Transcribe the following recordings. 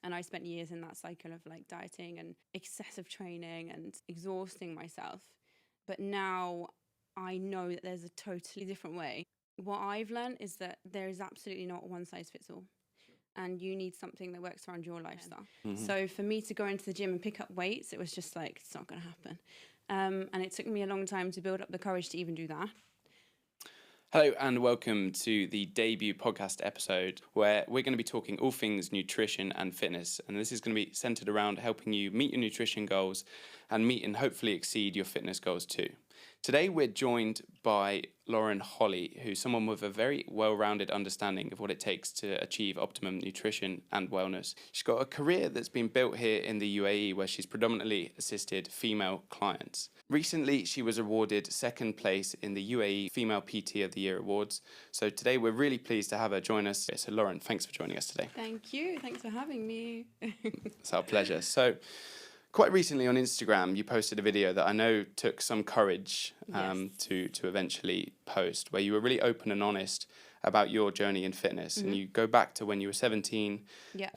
And I spent years in that cycle of like dieting and excessive training and exhausting myself. But now I know that there's a totally different way. What I've learned is that there is absolutely not one size fits all. And you need something that works around your lifestyle. So for me to go into the gym and pick up weights, it was just like, it's not going to happen. And it took me a long time to build up the courage to even do that. Hello and welcome to the debut podcast episode where we're going to be talking all things nutrition and fitness. And this is going to be centered around helping you meet your nutrition goals and meet and hopefully exceed your fitness goals too. Today we're joined by Lauren Holly, who's someone with a very well-rounded understanding of what it takes to achieve optimum nutrition and wellness. She's got a career that's been built here in the UAE where she's predominantly assisted female clients. Recently, she was awarded second place in the UAE Female PT of the Year Awards. So today we're really pleased to have her join us. So Lauren, thanks for joining us today. Thank you. Thanks for having me. It's our pleasure. So quite recently on Instagram, you posted a video that I know took some courage to eventually post, where you were really open and honest about your journey in fitness. And you go back to when you were 17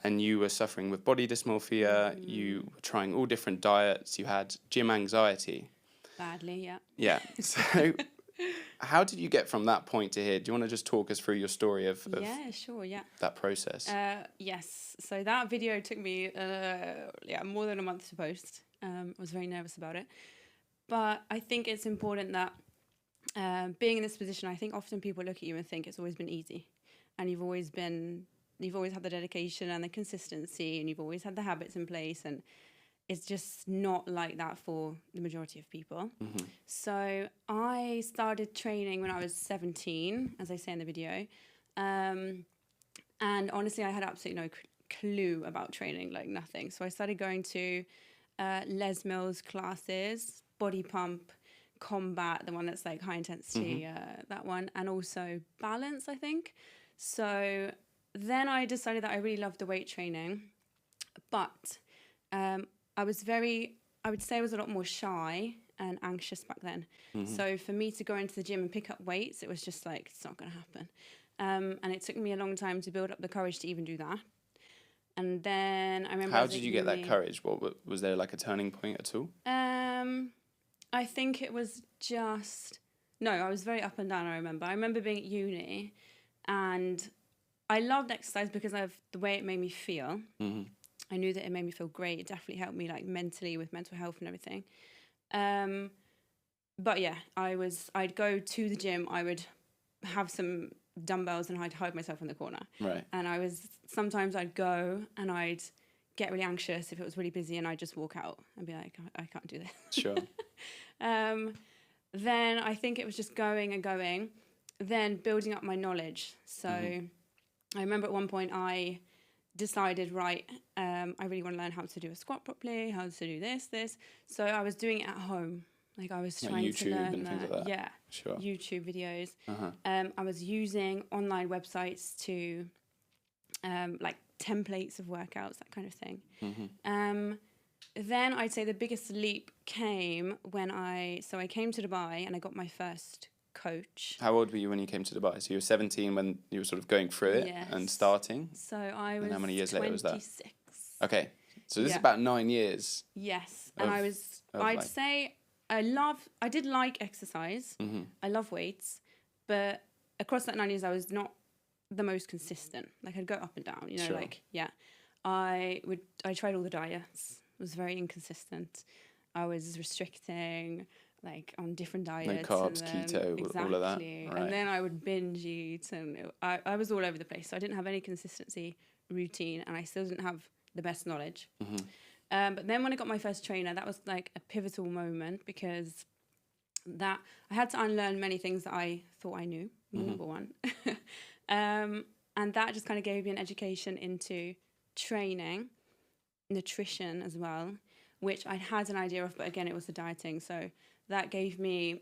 and you were suffering with body dysmorphia, you were trying all different diets, you had gym anxiety. Badly, yeah. Yeah. So how did you get from that point to here? Do you want to just talk us through your story of that process? Yes. So that video took me more than a month to post. I was very nervous about it. But I think it's important that being in this position, I think often people look at you and think it's always been easy. And you've always had the dedication and the consistency, and you've always had the habits in place, and it's just not like that for the majority of people. So I started training when I was 17, as I say in the video. And honestly, I had absolutely no clue about training, like nothing. So I started going to Les Mills classes, body pump, combat, the one that's like high intensity, that one, and also balance, I think. So then I decided that I really loved the weight training, but I would say I was a lot more shy and anxious back then. So for me to go into the gym and pick up weights, it was just like, it's not going to happen. And it took me a long time to build up the courage to even do that. And then I remember... How did you get that courage? What was there like a turning point at all? I think it was just... No, I was very up and down, I remember being at uni and I loved exercise because of the way it made me feel. I knew that it made me feel great. It definitely helped me like mentally with mental health and everything. But yeah, I'd go to the gym, I would have some dumbbells and I'd hide myself in the corner. Right. And sometimes I'd go and I'd get really anxious if it was really busy and I'd just walk out and be like, I can't do this. Sure. Then I think it was just going and going, then building up my knowledge. So I remember at one point I decided, I really want to learn how to do a squat properly, how to do this. So I was doing it at home. Like I was trying to learn and things like that. Yeah, sure. YouTube videos. I was using online websites to like templates of workouts, that kind of thing. Then I'd say the biggest leap came when I came to Dubai and I got my first coach. How old were you when you came to Dubai? So you were 17 when you were sort of going through it and starting? So I was and how many years 26. later was that? Okay. So this is about 9 years. Yes. And I'd say I did like exercise. I love weights. But across that 9 years, I was not the most consistent. Like I'd go up and down, Sure. I tried all the diets. It was very inconsistent. I was restricting, like on different diets. No carbs, keto, all of that. Right. And then I would binge eat, and I was all over the place. So I didn't have any consistency routine, and I still didn't have the best knowledge. But then when I got my first trainer, that was like a pivotal moment because I had to unlearn many things that I thought I knew, number one. And that just kind of gave me an education into training, nutrition as well, which I had an idea of, but again, it was the dieting. So that gave me,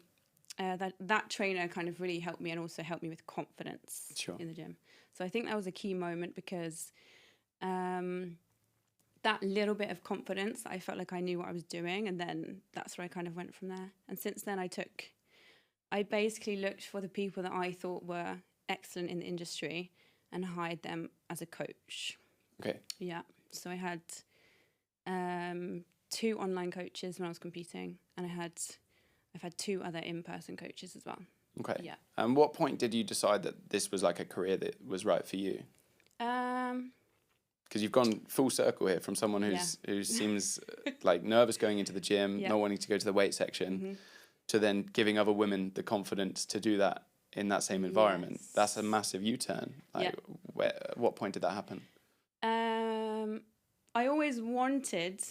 that trainer kind of really helped me and also helped me with confidence in the gym. So I think that was a key moment because that little bit of confidence, I felt like I knew what I was doing, and then that's where I kind of went from there. And since then I basically looked for the people that I thought were excellent in the industry and hired them as a coach. Okay. Yeah. So I had 2 online coaches when I was competing, and I've had 2 other in-person coaches as well. Okay. Yeah. And what point did you decide that this was like a career that was right for you? Because you've gone full circle here from someone who seems like nervous going into the gym, not wanting to go to the weight section, to then giving other women the confidence to do that in that same environment. Yes. That's a massive U-turn. Like, what point did that happen? I always wanted.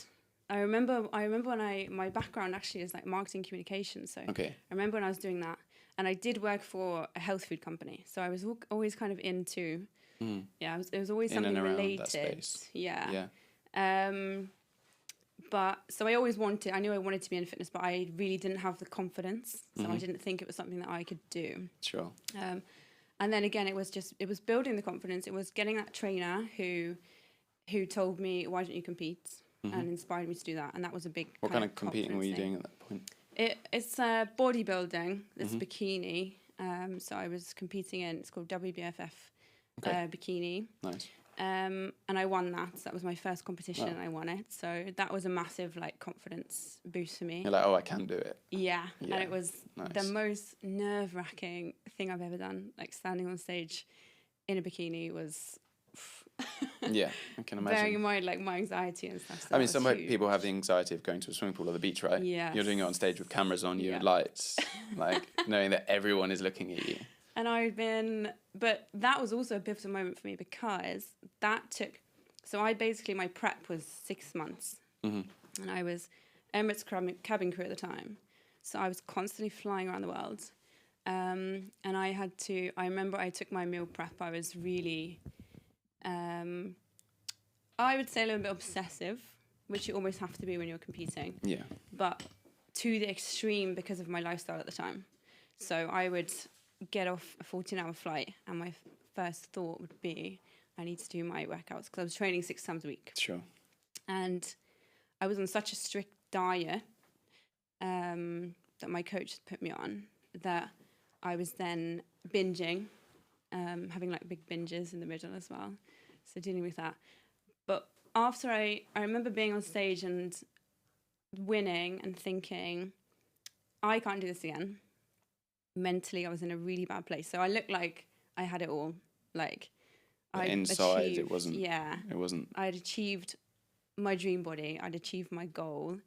I remember when my background actually is like marketing communications. So Okay. I remember when I was doing that, and I did work for a health food company. So I was always kind of into. It was always In something and around related. that space. Yeah. But so I always I knew I wanted to be in fitness, but I really didn't have the confidence. So I didn't think it was something that I could do. Sure. And then again, it was building the confidence. It was getting that trainer who told me, why don't you compete? And inspired me to do that. And that was a big What kind of competing were you doing at that point? It's bodybuilding. It's bikini. So I was competing in, it's called WBFF bikini. Nice. And I won that. So that was my first competition and I won it. So that was a massive like confidence boost for me. You're like, oh, I can do it. Yeah. And it was the most nerve-wracking thing I've ever done. Like standing on stage in a bikini was... Yeah, I can imagine. Bearing in mind like my anxiety and stuff. So I mean, some people have the anxiety of going to a swimming pool or the beach, right? Yeah. You're doing it on stage with cameras on you and lights, like knowing that everyone is looking at you. And but that was also a pivotal moment for me because that took, so my prep was 6 months. And I was Emirates cabin crew at the time. So I was constantly flying around the world. And I remember I took my meal prep. I was really, I would say a little bit obsessive, which you almost have to be when you're competing. Yeah. But to the extreme because of my lifestyle at the time. So I would get off a 14-hour flight and my first thought would be, I need to do my workouts because I was training 6 times a week. Sure. And I was on such a strict diet that my coach had put me on that I was then binging, having like big binges in the middle as well. So dealing with that. But after I remember being on stage and winning and thinking, I can't do this again. Mentally, I was in a really bad place. So I looked like I had it all. Like, inside, achieved, it wasn't. Yeah. It wasn't. I'd achieved my dream body. I'd achieved my goal.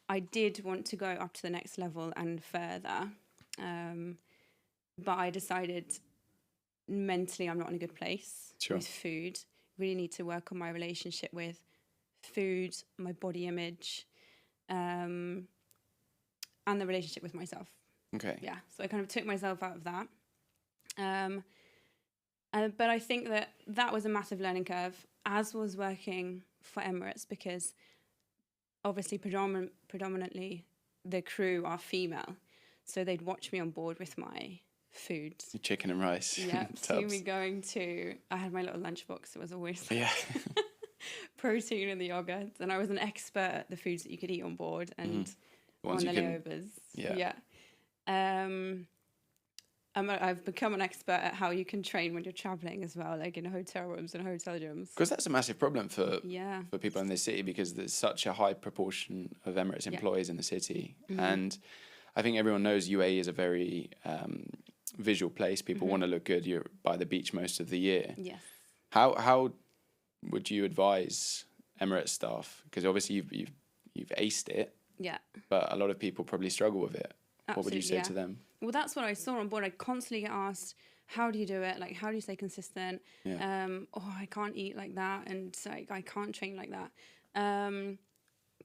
I did want to go up to the next level and further. But I decided mentally I'm not in a good place with food. Really need to work on my relationship with food, my body image, and the relationship with myself. Okay. Yeah. So I kind of took myself out of that. But I think that was a massive learning curve, as was working for Emirates, because obviously predominantly the crew are female. So they'd watch me on board with my food. Chicken and rice. Yeah. See me going to, I had my little lunchbox. It was always protein in the yogurt. And I was an expert at the foods that you could eat on board and on the layovers. Yeah. I've become an expert at how you can train when you're traveling as well, like in hotel rooms and hotel gyms. Because that's a massive problem for people in this city, because there's such a high proportion of Emirates employees in the city. And I think everyone knows UAE is a very visual place. People want to look good. You're by the beach most of the year. Yes. How would you advise Emirates staff? Because obviously you've aced it. Yeah. But a lot of people probably struggle with it. Absolutely, what would you say to them? Well, that's what I saw on board. I constantly get asked, how do you do it? Like, how do you stay consistent? Yeah. I can't eat like that. And like, I can't train like that.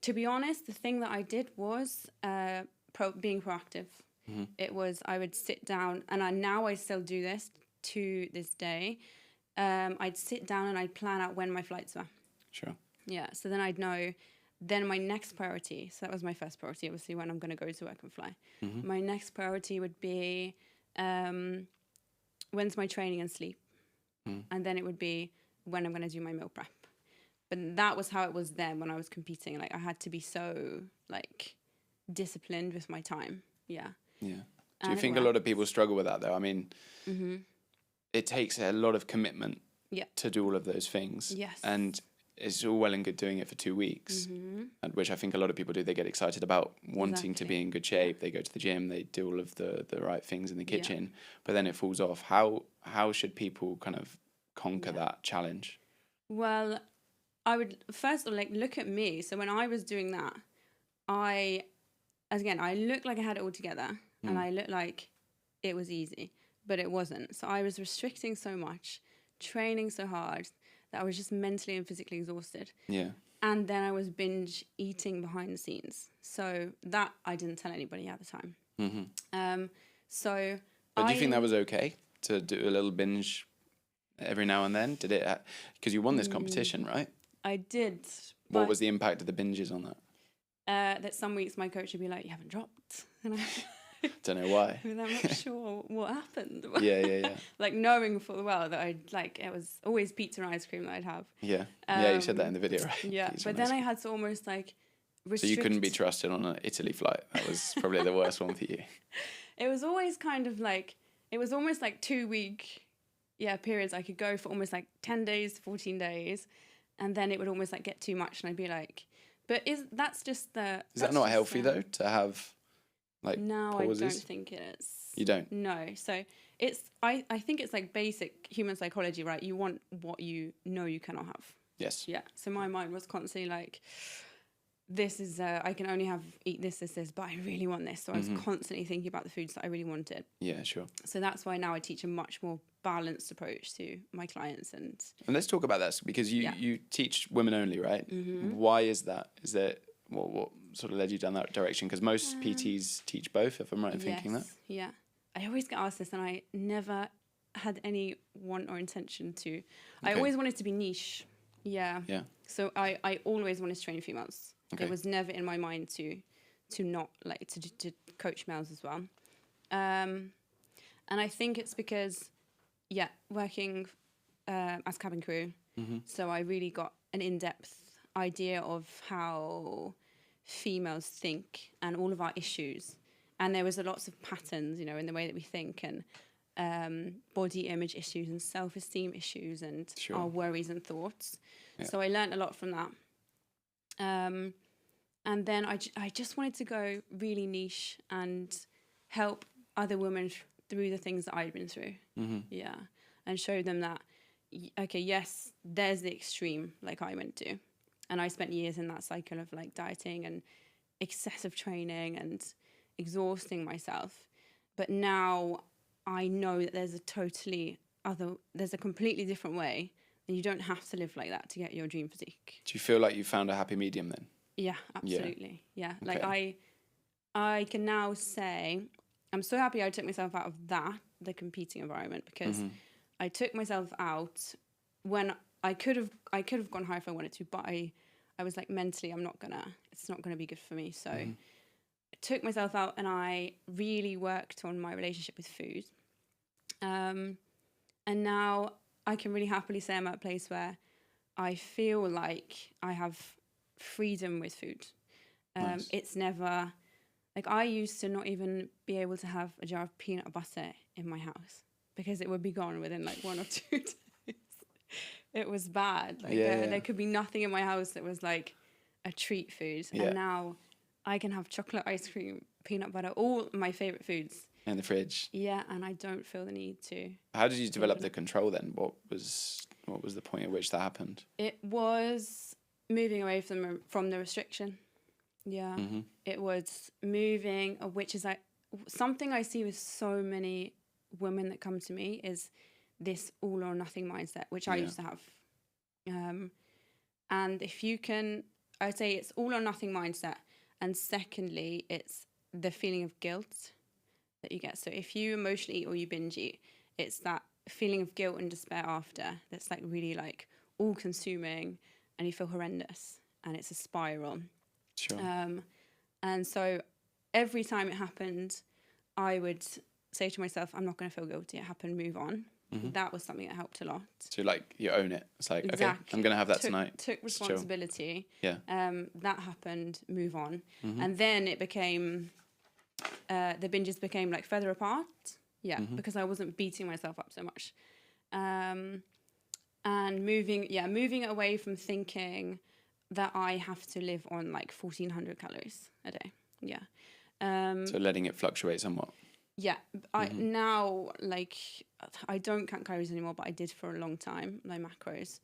To be honest, the thing that I did was being proactive. It was, I would sit down, and I still do this to this day. I'd sit down and I'd plan out when my flights were. Sure. Yeah. So then I'd know. Then my next priority, so that was my first priority, obviously, when I'm going to go to work and fly. My next priority would be when's my training and sleep? And then it would be when I'm going to do my meal prep. But that was how it was then when I was competing. Like, I had to be so, like, disciplined with my time. Yeah. Yeah. Do you think a lot of people struggle with that, though? I mean, it takes a lot of commitment to do all of those things. Yes. And it's all well and good doing it for 2 weeks, and which I think a lot of people do. They get excited about wanting to be in good shape. They go to the gym, they do all of the right things in the kitchen, but then it falls off. How should people kind of conquer that challenge? Well, I would first like look at me. So when I was doing that, I looked like I had it all together, and I looked like it was easy, but it wasn't. So I was restricting so much, training so hard that I was just mentally and physically exhausted. Yeah. And then I was binge eating behind the scenes. So that I didn't tell anybody at the time. But do you think that was okay to do a little binge every now and then? Did it? Because you won this competition, right? I did. What was the impact of the binges on that? That some weeks my coach would be like, "You haven't dropped," and I don't know why. I'm not sure what happened. Yeah. Like knowing full well that it was always pizza and ice cream that I'd have. Yeah, you said that in the video, right? Yeah, Pizza but then I had to almost like restrict. So you couldn't be trusted on an Italy flight. That was probably the worst one for you. It was always kind of like, it was almost like 2 week periods. I could go for almost like 10 days, 14 days, and then it would almost like get too much, and I'd be like, but is that not healthy though, to have like pauses? I don't think it is. You don't? No. So I think it's like basic human psychology, right? You want what you know you cannot have. Yes. Yeah. So my mind was constantly like, this is, I can only eat this, but I really want this. So I was constantly thinking about the foods that I really wanted. Yeah, sure. So that's why now I teach a much more balanced approach to my clients. And let's talk about that, because you teach women only, right? Why is that? Is there, what sort of led you down that direction? Because most PTs teach both, if I'm right in thinking that. Yeah. I always get asked this, and I never had any want or intention to. Okay. I always wanted to be niche. Yeah. Yeah. So I always wanted to train females. Okay. It was never in my mind to not like to coach males as well. And I think it's because, working as cabin crew, so I really got an in-depth idea of how females think and all of our issues. And there was lots of patterns, in the way that we think, and body image issues and self-esteem issues and our worries and thoughts. Yeah. So I learned a lot from that. And then I just wanted to go really niche and help other women through the things that I'd been through. Yeah. And show them that, okay, yes, there's the extreme like I went to. And I spent years in that cycle of like dieting and excessive training and exhausting myself. But now I know that there's a completely different way, and you don't have to live like that to get your dream physique. Do you feel like you found a happy medium then? Yeah, absolutely. Yeah. Like I can now say I'm so happy I took myself out of the competing environment, because I took myself out when I could have gone higher if I wanted to, but I was like, mentally it's not gonna be good for me. So I took myself out, and I really worked on my relationship with food. And now I can really happily say I'm at a place where I feel like I have freedom with food. Nice. It's never like, I used to not even be able to have a jar of peanut butter in my house because it would be gone within like 1 or 2 days. It was bad. Like there could be nothing in my house that was like a treat food. And now I can have chocolate, ice cream, peanut butter, all my favorite foods in the fridge. Yeah, and I don't feel the need to. How did you develop the control then? What was the point at which that happened? It was moving away from the restriction. Yeah. It was moving, which is like something I see with so many women that come to me, is this all or nothing mindset, which I used to have. And if you can, I'd say it's all or nothing mindset. And secondly, it's the feeling of guilt that you get. So if you emotionally eat or you binge eat, it's that feeling of guilt and despair after that's like really like all consuming, and you feel horrendous, and it's a spiral. Sure. And so every time it happened, I would say to myself, I'm not going to feel guilty. It happened, move on. That was something that helped a lot. So like you own it. It's like, exactly. Okay, I'm going to have that tonight. Took responsibility. Yeah. That happened, move on. And then it became, the binges became like further apart. Yeah, because I wasn't beating myself up so much. And And moving away from thinking that I have to live on like 1,400 calories a day. Yeah. So letting it fluctuate somewhat. Yeah. Now, like, I don't count calories anymore, but I did for a long time, my macros,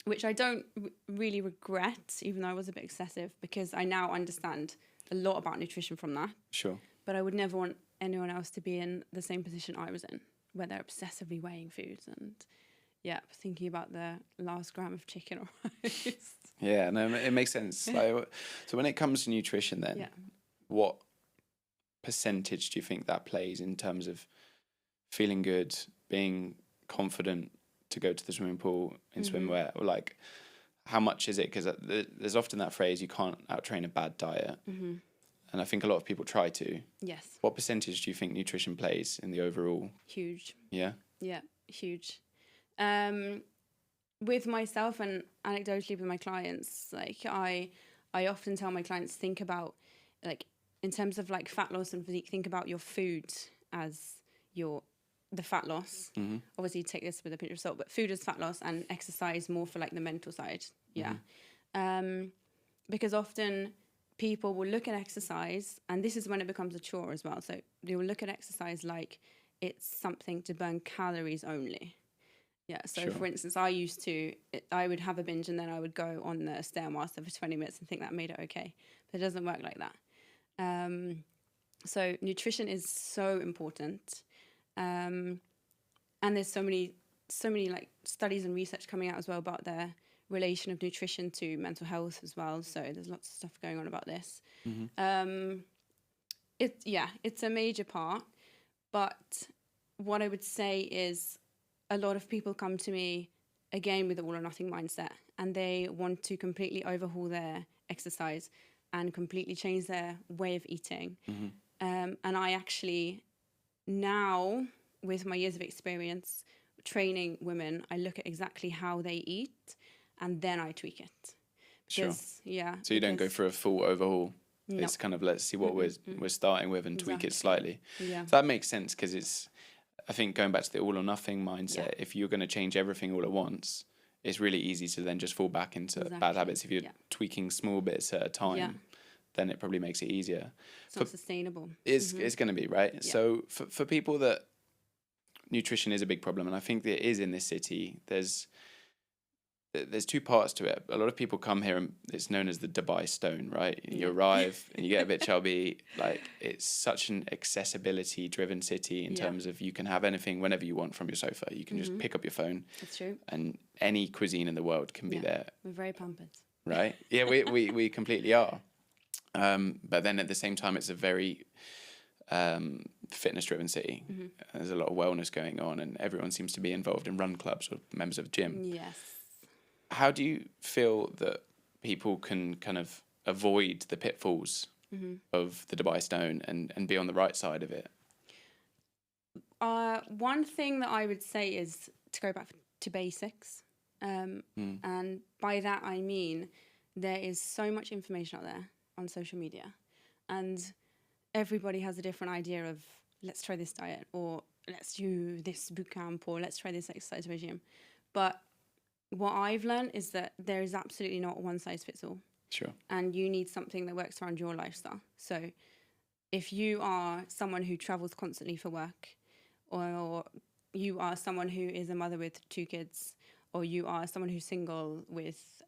which I don't really regret, even though I was a bit excessive, because I now understand a lot about nutrition from that. Sure. But I would never want anyone else to be in the same position I was in, where they're obsessively weighing foods and thinking about the last gram of chicken or rice. Yeah, no, it makes sense. Like, so when it comes to nutrition then, what percentage do you think that plays in terms of feeling good, being confident to go to the swimming pool in swimwear? Or like, how much is it? Because there's often that phrase, you can't out-train a bad diet. And I think a lot of people try to. Yes. What percentage do you think nutrition plays in the overall? Huge. Yeah? Yeah, huge. With myself and anecdotally with my clients, like I often tell my clients, think about, like, in terms of like fat loss and physique, think about your food as the fat loss. Obviously take this with a pinch of salt, but food as fat loss and exercise more for like the mental side. Yeah. Because often people will look at exercise, and this is when it becomes a chore as well. So they will look at exercise like it's something to burn calories only. Yeah. So for instance, I would have a binge and then I would go on the Stairmaster for 20 minutes and think that made it okay. But it doesn't work like that. So nutrition is so important. And there's so many like studies and research coming out as well about the relation of nutrition to mental health as well. So there's lots of stuff going on about this. It's a major part. But what I would say is a lot of people come to me again with the all or nothing mindset, and they want to completely overhaul their exercise and completely change their way of eating. And I actually now, with my years of experience training women, I look at exactly how they eat and then I tweak it. Because, So you don't go for a full overhaul. No. It's kind of, let's see what we're starting with and tweak it slightly. Yeah. So that makes sense, because it's, I think, going back to the all or nothing mindset, if you're going to change everything all at once, it's really easy to then just fall back into bad habits. If you're tweaking small bits at a time, then it probably makes it easier. It's not sustainable. It's going to be, right? Yeah. So for people that nutrition is a big problem, and I think that it is in this city, there's two parts to it. A lot of people come here and it's known as the Dubai stone, right? You arrive and you get a bit chubby. Like, it's such an accessibility driven city in terms of you can have anything whenever you want from your sofa. You can just pick up your phone. That's true. And any cuisine in the world can be there. We're very pampered. Right? Yeah, we completely are. But then at the same time, it's a very fitness driven city. There's a lot of wellness going on and everyone seems to be involved in run clubs or members of a gym. Yes. How do you feel that people can kind of avoid the pitfalls of the Dubai stone and be on the right side of it? One thing that I would say is to go back to basics. And by that, I mean, there is so much information out there on social media, and everybody has a different idea of, let's try this diet, or let's do this boot camp, or let's try this exercise regime. But what I've learned is that there is absolutely not one size fits all. Sure. And you need something that works around your lifestyle. So if you are someone who travels constantly for work, or you are someone who is a mother with 2 kids, or you are someone who's single with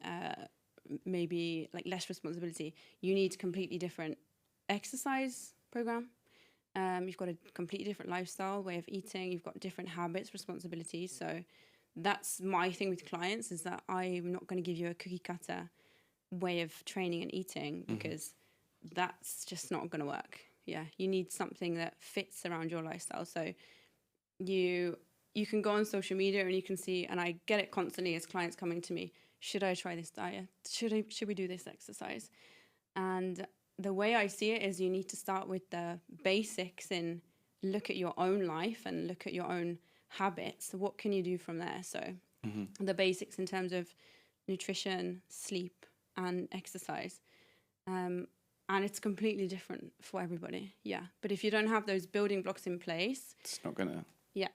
maybe like less responsibility, you need a completely different exercise program. You've got a completely different lifestyle, way of eating. You've got different habits, responsibilities. So that's my thing with clients, is that I'm not going to give you a cookie cutter way of training and eating, because that's just not going to work. Yeah, you need something that fits around your lifestyle. So you can go on social media and you can see, and I get it constantly as clients coming to me, should I try this diet? Should we do this exercise? And the way I see it is you need to start with the basics and look at your own life and look at your own habits. So what can you do from there? So the basics in terms of nutrition, sleep, and exercise. And it's completely different for everybody. Yeah. But if you don't have those building blocks in place, it's not going to...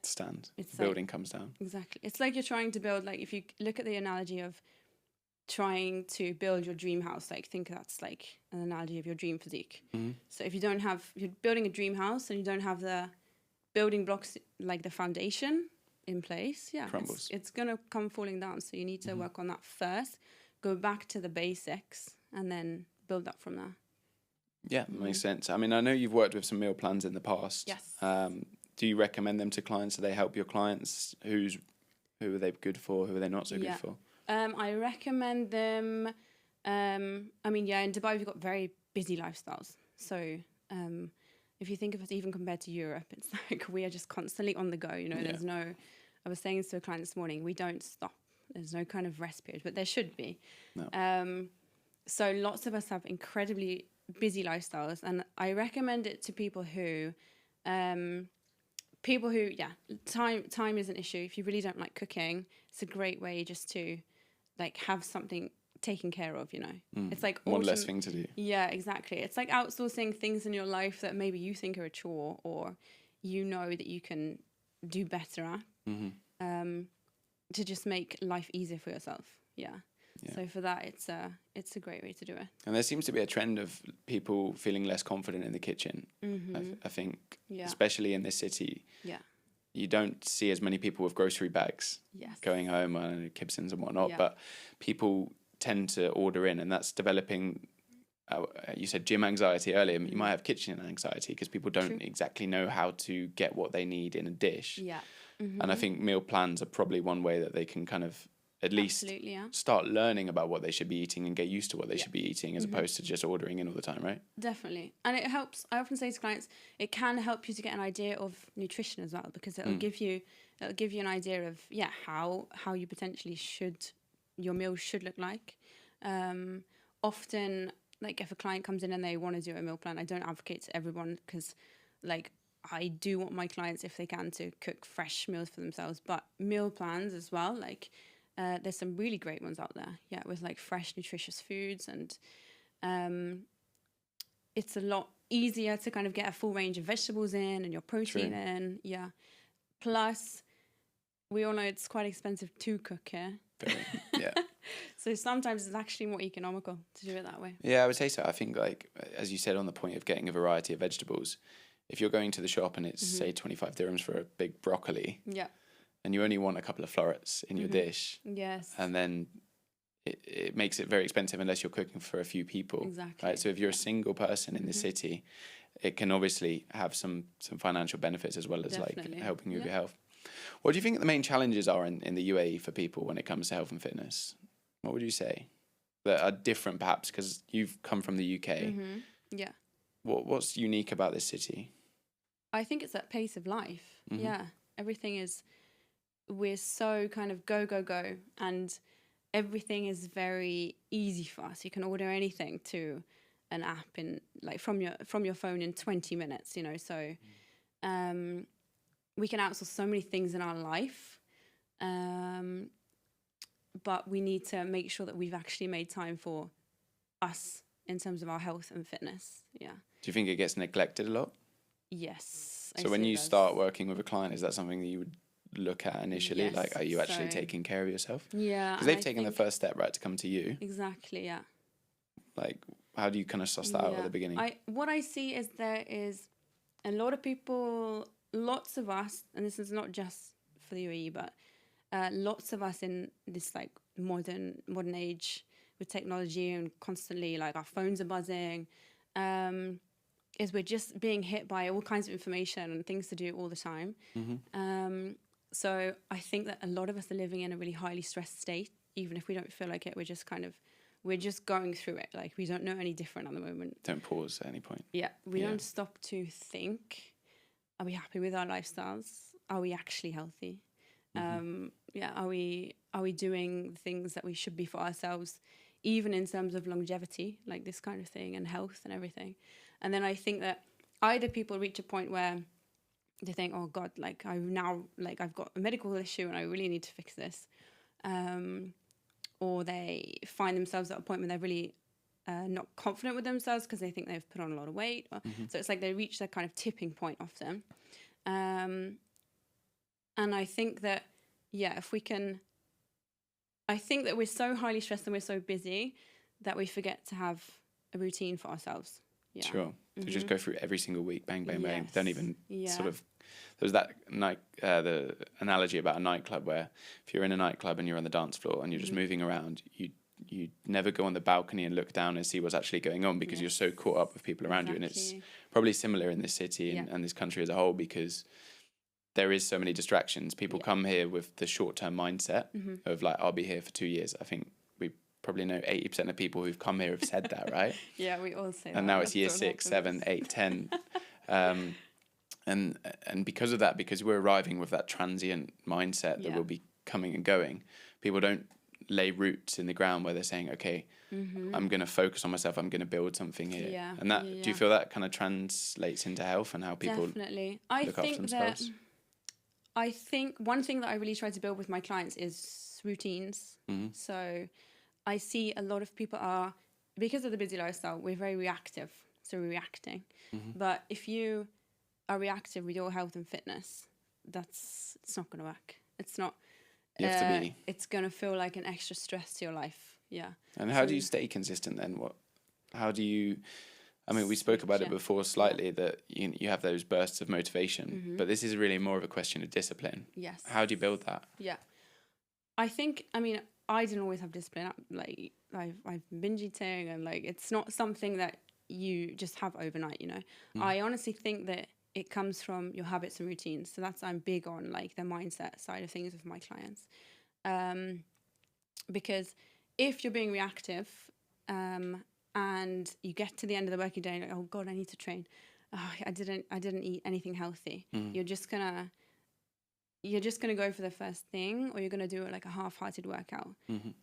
stand. It's the building comes down. Exactly. It's like you're trying to build, like, if you look at the analogy of trying to build your dream house, like, think that's like an analogy of your dream physique. So if you're building a dream house and you don't have the building blocks, like the foundation in place, Crumbles. it's gonna come falling down. So you need to work on that first, go back to the basics, and then build up from there. Yeah, makes sense. I mean, I know you've worked with some meal plans in the past. Yes. Do you recommend them to clients? Do they help your clients? Who are they good for? Who are they not so good for? I recommend them. I mean, in Dubai we've got very busy lifestyles. So if you think of us, even compared to Europe, it's like we are just constantly on the go. You know, there's no. I was saying this to a client this morning. We don't stop. There's no kind of rest period, but there should be. No. So lots of us have incredibly busy lifestyles, and I recommend it to people who time is an issue. If you really don't like cooking, it's a great way just to like have something taken care of, you know. It's like one less thing to do. Yeah, exactly. It's like outsourcing things in your life that maybe you think are a chore, or you know that you can do better at, to just make life easier for yourself. Yeah. So for that, it's a great way to do it. And there seems to be a trend of people feeling less confident in the kitchen. I think, especially in this city, you don't see as many people with grocery bags going home on Kibsons and whatnot, but people tend to order in, and that's developing. You said gym anxiety earlier. You might have kitchen anxiety because people don't exactly know how to get what they need in a dish. And I think meal plans are probably one way that they can kind of at least start learning about what they should be eating and get used to what they should be eating, as opposed to just ordering in all the time, right? Definitely. And it helps. I often say to clients, it can help you to get an idea of nutrition as well, because it'll give you an idea of how you potentially your meal should look like. Often, like, if a client comes in and they want to do a meal plan, I don't advocate to everyone, because like I do want my clients, if they can, to cook fresh meals for themselves, but meal plans as well, like there's some really great ones out there, with like fresh, nutritious foods, and it's a lot easier to kind of get a full range of vegetables in and your protein in. Plus, we all know it's quite expensive to cook here. So sometimes it's actually more economical to do it that way. Yeah, I would say so. I think, like, as you said, on the point of getting a variety of vegetables, if you're going to the shop and it's, say, 25 dirhams for a big broccoli, and you only want a couple of florets in your dish, and then it makes it very expensive unless you're cooking for a few people. Exactly. Right? So if you're a single person in the city, it can obviously have some financial benefits as well as like helping you with your health. What do you think the main challenges are in the UAE for people when it comes to health and fitness? What would you say that are different, perhaps, because you've come from the UK? What's unique about this city? I think it's that pace of life. Everything is, we're so kind of go, and everything is very easy for us. You can order anything to an app in, like, from your phone in 20 minutes, you know. So we can outsource so many things in our life, but we need to make sure that we've actually made time for us in terms of our health and fitness. Do you think it gets neglected a lot? Yes. So when you start working with a client, is that something that you would look at initially? Yes, like, are you actually taking care of yourself? Because they've taken the first step, right, to come to you. Exactly, Like, how do you kind of suss that out at the beginning? What I see is there is a lot of people, lots of us, and this is not just for the UAE, but lots of us in this like modern age with technology and constantly like our phones are buzzing, is we're just being hit by all kinds of information and things to do all the time. So I think that a lot of us are living in a really highly stressed state, even if we don't feel like it. We're just going through it. Like, we don't know any different at the moment. Don't pause at any point. We don't stop to think, are we happy with our lifestyles? Are we actually healthy? Are we doing things that we should be for ourselves, even in terms of longevity, like this kind of thing, and health and everything? And then I think that either people reach a point where they think, oh God, like I've got a medical issue and I really need to fix this, or they find themselves at a point where they're really not confident with themselves because they think they've put on a lot of weight. So it's like they reach that kind of tipping point often. And I think that, if we can, I think that we're so highly stressed and we're so busy that we forget to have a routine for ourselves. Yeah. Sure. So just go through every single week, bang, bang, bang. Yes. Don't even Yeah. sort of. There's that the analogy about a nightclub where if you're in a nightclub and you're on the dance floor and you're just moving around, you never go on the balcony and look down and see what's actually going on because you're so caught up with people around you. And it's probably similar in this city and this country as a whole, because there is so many distractions. People come here with the short-term mindset of like, I'll be here for 2 years. I think we probably know 80% of people who've come here have said that, right? Yeah, we all say that. And now it's year 6, 7, 8, 10. And because of that, because we're arriving with that transient mindset that we'll be coming and going, people don't lay roots in the ground where they're saying, okay, I'm going to focus on myself, I'm going to build something here. Yeah. And that, do you feel that kind of translates into health and how people look after themselves? I think one thing that I really try to build with my clients is routines. So I see a lot of people are, because of the busy lifestyle, we're very reactive. So we're reacting. But if you are reactive with your health and fitness, it's not going to work. It's not. You have to be. It's going to feel like an extra stress to your life. Yeah. And how do you stay consistent then? How do you, I mean, we spoke about it before slightly, that you have those bursts of motivation, but this is really more of a question of discipline. Yes. How do you build that? Yeah. I think, I mean, I didn't always have discipline. Like, I've been binge eating, and like, it's not something that you just have overnight, you know. I honestly think that it comes from your habits and routines. So I'm big on like the mindset side of things with my clients. Because if you're being reactive, and you get to the end of the working day, like, oh God, I need to train. Oh, I didn't eat anything healthy. You're just gonna go for the first thing, or you're gonna do it like a half-hearted workout,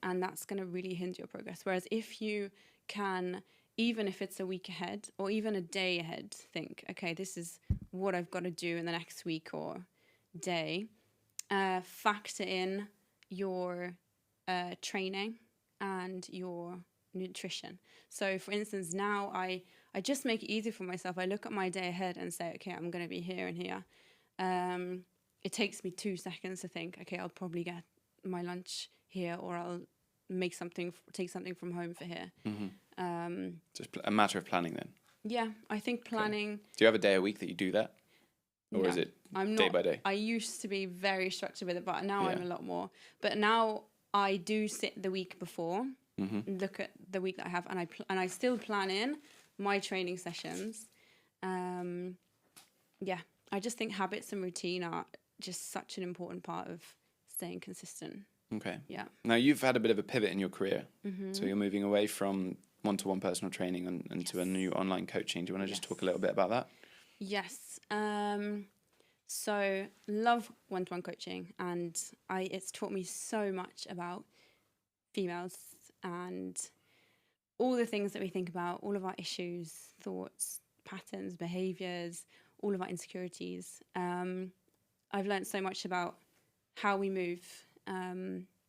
and that's gonna really hinder your progress. Whereas if you can, even if it's a week ahead or even a day ahead, think, okay, this is what I've got to do in the next week or day. Factor in your training and your nutrition. So for instance, now I just make it easy for myself. I look at my day ahead and say, okay, I'm going to be here and here. It takes me 2 seconds to think, okay, I'll probably get my lunch here, or I'll take something from home for here. Just a matter of planning then. Yeah, I think planning. Okay. Do you have a day a week that you do that? Or is it day by day? I used to be very structured with it, but now I'm a lot more. But now I do sit the week before, look at the week that I have, and I still plan in my training sessions. I just think habits and routine are just such an important part of staying consistent. Okay. Yeah. Now you've had a bit of a pivot in your career. So you're moving away from one-to-one personal training and to a new online coaching. Do you want to just talk a little bit about that? Yes. So love one-to-one coaching, and it's taught me so much about females and all the things that we think about, all of our issues, thoughts, patterns, behaviors, all of our insecurities. I've learned so much about how we move,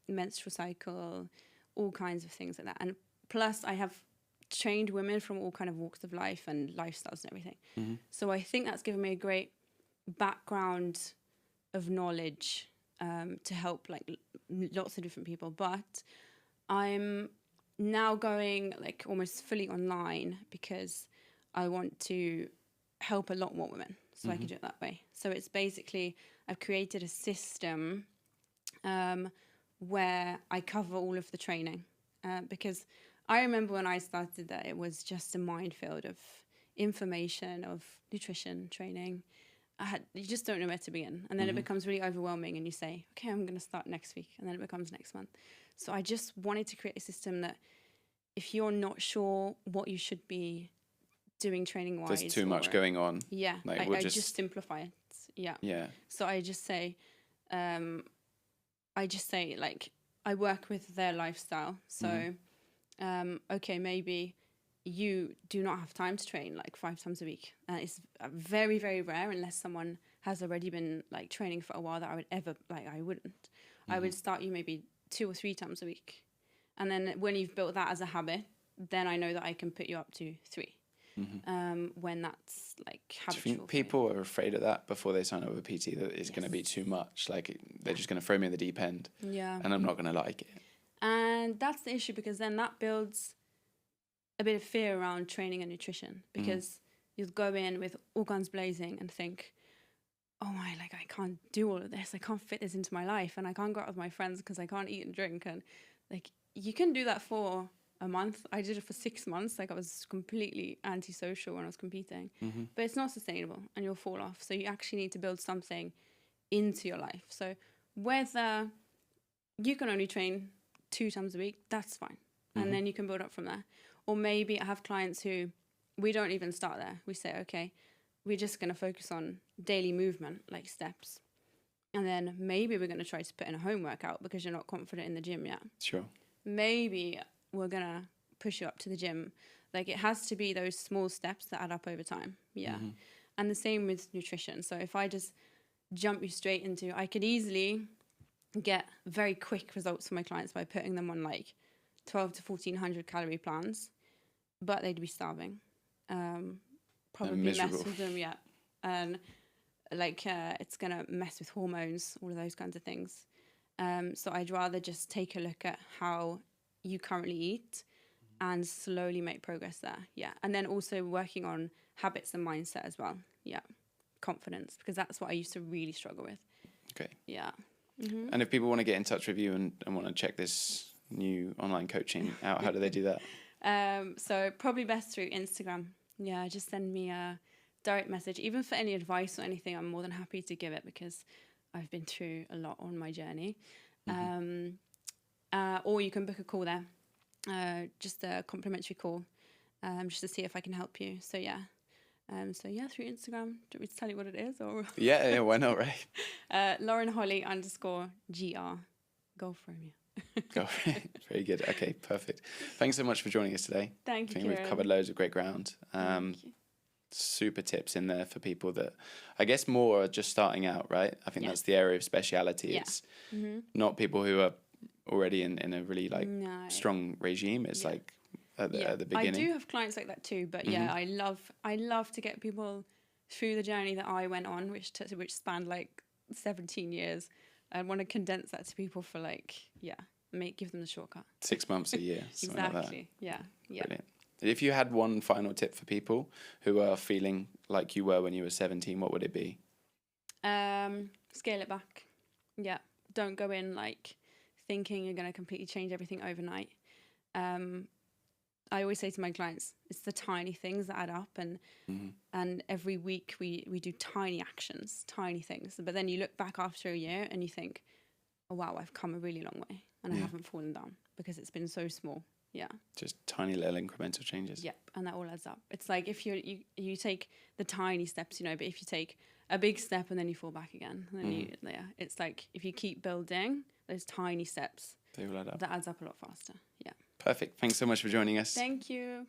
menstrual cycle, all kinds of things like that. And plus I have trained women from all kind of walks of life and lifestyles and everything. So I think that's given me a great background of knowledge to help like lots of different people. But I'm now going like almost fully online because I want to help a lot more women, so I can do it that way. So it's basically, I've created a system where I cover all of the training, because I remember when I started that it was just a minefield of information, of nutrition, training. You just don't know where to begin. And then it becomes really overwhelming and you say, okay, I'm going to start next week. And then it becomes next month. So I just wanted to create a system that if you're not sure what you should be doing training wise, there's too much going on. Yeah, like, I just simplify it. Yeah. So I just say like I work with their lifestyle. So okay, maybe you do not have time to train like 5 times a week. It's very, very rare unless someone has already been like training for a while that I would ever I wouldn't. I would start you maybe 2 or 3 times a week, and then when you've built that as a habit, then I know that I can put you up to 3. when that's like Do you habitual. think people are afraid of that before they sign up with a PT, that it's going to be too much? Like they're just going to throw me in the deep end, and I'm not going to like it. And that's the issue, because then that builds a bit of fear around training and nutrition, because you'll go in with all guns blazing and think, oh my, like I can't do all of this. I can't fit this into my life, and I can't go out with my friends because I can't eat and drink. And like, you can do that for a month. I did it for 6 months. Like, I was completely antisocial when I was competing, but it's not sustainable and you'll fall off. So you actually need to build something into your life. So whether you can only train 2 times a week, that's fine. And then you can build up from there. Or maybe I have clients who, we don't even start there. We say, okay, we're just going to focus on daily movement, like steps. And then maybe we're going to try to put in a home workout because you're not confident in the gym yet. Sure. Maybe we're going to push you up to the gym. Like, it has to be those small steps that add up over time. Yeah. And the same with nutrition. So if I just jump you straight into, I could easily get very quick results for my clients by putting them on like 12 to 1400 calorie plans, but they'd be starving. Probably mess with them, and like it's gonna mess with hormones, all of those kinds of things. So I'd rather just take a look at how you currently eat and slowly make progress there. Yeah. And then also working on habits and mindset as well. Yeah. Confidence, because that's what I used to really struggle with. Okay. Yeah. And if people want to get in touch with you and want to check this new online coaching out, how do they do that? So probably best through Instagram. Yeah, just send me a direct message. Even for any advice or anything, I'm more than happy to give it, because I've been through a lot on my journey. Or you can book a call there, just a complimentary call, just to see if I can help you. So yeah. Through Instagram. Do you want me to tell you what it is? Or yeah, why not, right? Lauren Holly _GR. Go for me. Go. Very good. Okay, perfect. Thanks so much for joining us today. Thank you, I think Kieran. we've covered loads of great ground. Super tips in there for people that, I guess, more are just starting out, right? I think that's the area of speciality. Yeah. It's not people who are already in a really strong regime. It's like at the beginning. I do have clients like that too, but yeah, I love to get people through the journey that I went on, which spanned like 17 years. I want to condense that to people for give them the shortcut. 6 months, a year. Exactly. Like yeah. Brilliant. If you had one final tip for people who are feeling like you were when you were 17, what would it be? Scale it back. Yeah. Don't go in like thinking you're going to completely change everything overnight. I always say to my clients, it's the tiny things that add up, and every week we do tiny actions, tiny things. But then you look back after a year and you think, oh wow, I've come a really long way and I haven't fallen down because it's been so small. Yeah. Just tiny little incremental changes. Yep. And that all adds up. It's like if you take the tiny steps, but if you take a big step and then you fall back again, then it's like if you keep building those tiny steps, they will add up. That adds up a lot faster. Yeah. Perfect. Thanks so much for joining us. Thank you.